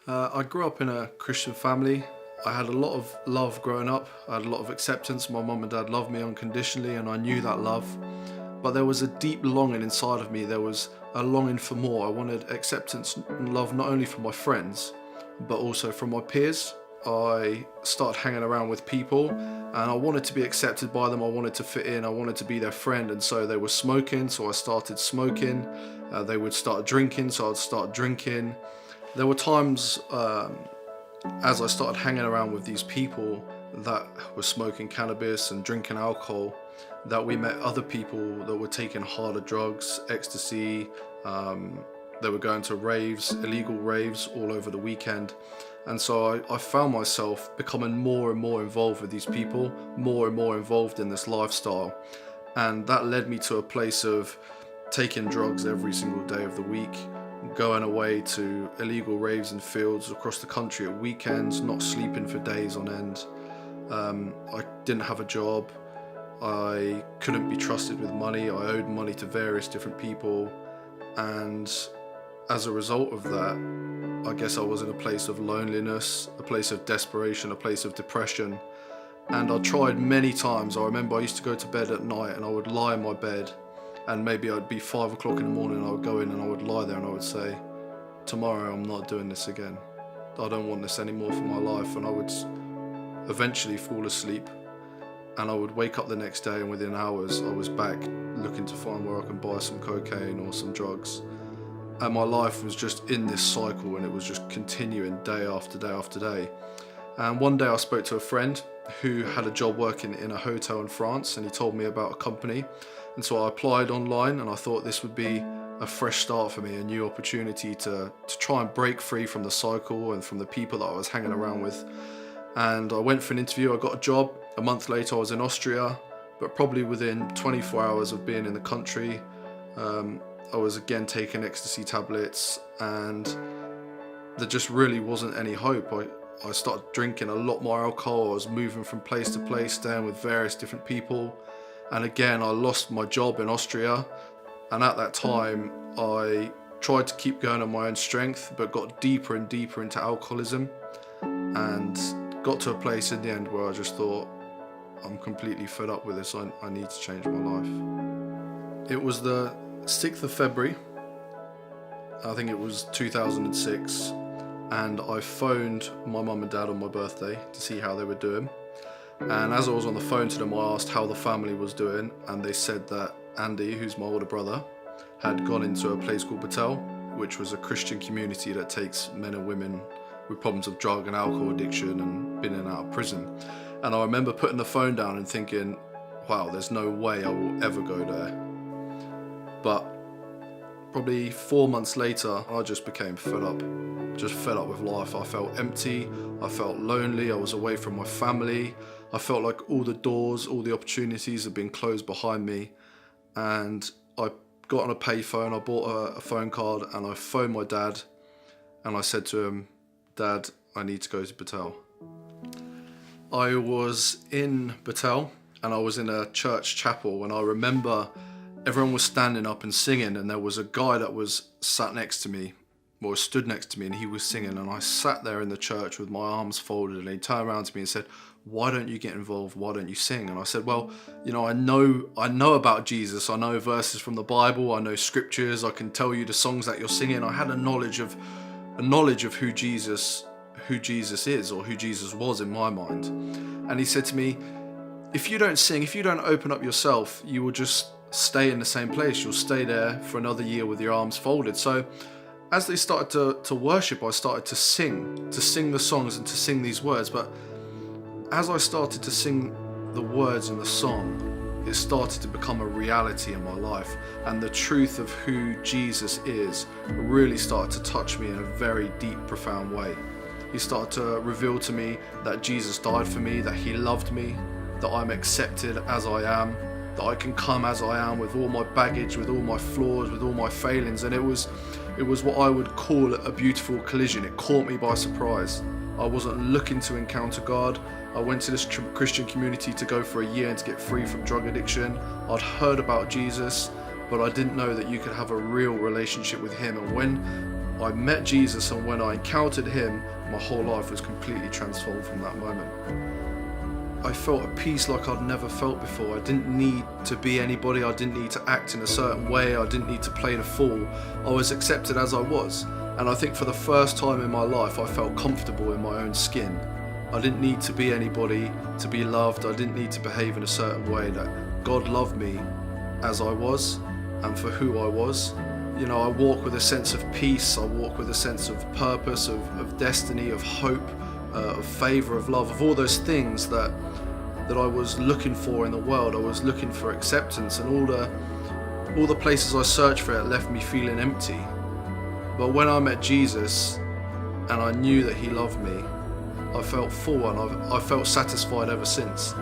I grew up in a Christian family. I had a lot of love growing up. I had a lot of acceptance. My mum and dad loved me unconditionally, and I knew that love. But there was a deep longing inside of me. There was a longing for more. I wanted acceptance and love not only from my friends, but also from my peers. I started hanging around with people and I wanted to be accepted by them. I wanted to fit in. I wanted to be their friend. And so they were smoking, so I started smoking. They would start drinking, so I'd start drinking. There were times as I started hanging around with these people that were smoking cannabis and drinking alcohol, that we met other people that were taking harder drugs, ecstasy. They were going to raves, illegal raves all over the weekend. And so I found myself becoming more and more involved with these people, more and more involved in this lifestyle. And that led me to a place of taking drugs every single day of the week, going away to illegal raves and fields across the country at weekends, not sleeping for days on end. I didn't have a job. I couldn't be trusted with money. I owed money to various different people. And as a result of that, I guess I was in a place of loneliness, a place of desperation, a place of depression. And I tried many times. I remember I used to go to bed at night and I would lie in my bed, and maybe I'd be 5 o'clock in the morning and I would go in and I would lie there and I would say, tomorrow I'm not doing this again. I don't want this anymore for my life. And I would eventually fall asleep and I would wake up the next day, and within hours I was back looking to find where I can buy some cocaine or some drugs. And my life was just in this cycle, and it was just continuing day after day after day. And one day I spoke to a friend who had a job working in a hotel in France, and he told me about a company. And so I applied online, and I thought this would be a fresh start for me, a new opportunity to try and break free from the cycle and from the people that I was hanging around with. And I went for an interview, I got a job. A month later I was in Austria, but probably within 24 hours of being in the country, I was again taking ecstasy tablets, and there just really wasn't any hope. I started drinking a lot more alcohol. I was moving from place to place, staying with various different people. And again, I lost my job in Austria. And at that time, I tried to keep going on my own strength, but got deeper and deeper into alcoholism, and got to a place in the end where I just thought, I'm completely fed up with this. I need to change my life. It was the 6th of February, I think it was 2006, and I phoned my mum and dad on my birthday to see how they were doing. And as I was on the phone to them, I asked how the family was doing, and they said that Andy, who's my older brother, had gone into a place called Batel, which was a Christian community that takes men and women with problems of drug and alcohol addiction and been in and out of prison. And I remember putting the phone down and thinking, wow, there's no way I will ever go there. But probably 4 months later, I just became fed up with life. I felt empty, I felt lonely, I was away from my family. I felt like all the doors, all the opportunities had been closed behind me. And I got on a payphone, I bought a phone card, and I phoned my dad, and I said to him, Dad, I need to go to Batel. I was in Batel, and I was in a church chapel, and I remember everyone was standing up and singing, and there was a guy that was sat next to me, or stood next to me, and he was singing, and I sat there in the church with my arms folded, and he turned around to me and said, why don't you get involved? Why don't you sing? And I said, well, I know about Jesus. I know verses from the Bible. I know scriptures. I can tell you the songs that you're singing. I had a knowledge of who Jesus is, or who Jesus was in my mind. And he said to me, if you don't sing, if you don't open up yourself, you will just stay in the same place. You'll stay there for another year with your arms folded. So as they started to worship, I started to sing the songs and to sing these words. But as I started to sing the words in the song, it started to become a reality in my life, and the truth of who Jesus is really started to touch me in a very deep, profound way. He started to reveal to me that Jesus died for me, that he loved me, that I'm accepted as I am, that I can come as I am with all my baggage, with all my flaws, with all my failings. And it was what I would call a beautiful collision. It caught me by surprise. I wasn't looking to encounter God. I went to this Christian community to go for a year and to get free from drug addiction. I'd heard about Jesus, but I didn't know that you could have a real relationship with him. And I met Jesus, and when I encountered him, my whole life was completely transformed from that moment. I felt a peace like I'd never felt before. I didn't need to be anybody, I didn't need to act in a certain way, I didn't need to play the fool. I was accepted as I was, and I think for the first time in my life I felt comfortable in my own skin. I didn't need to be anybody to be loved, I didn't need to behave in a certain way. That God loved me as I was and for who I was. You know, I walk with a sense of peace, I walk with a sense of purpose, of destiny, of hope, of favour, of love, of all those things that I was looking for in the world. I was looking for acceptance, and all the places I searched for it left me feeling empty. But when I met Jesus and I knew that he loved me, I felt full, and I felt satisfied ever since.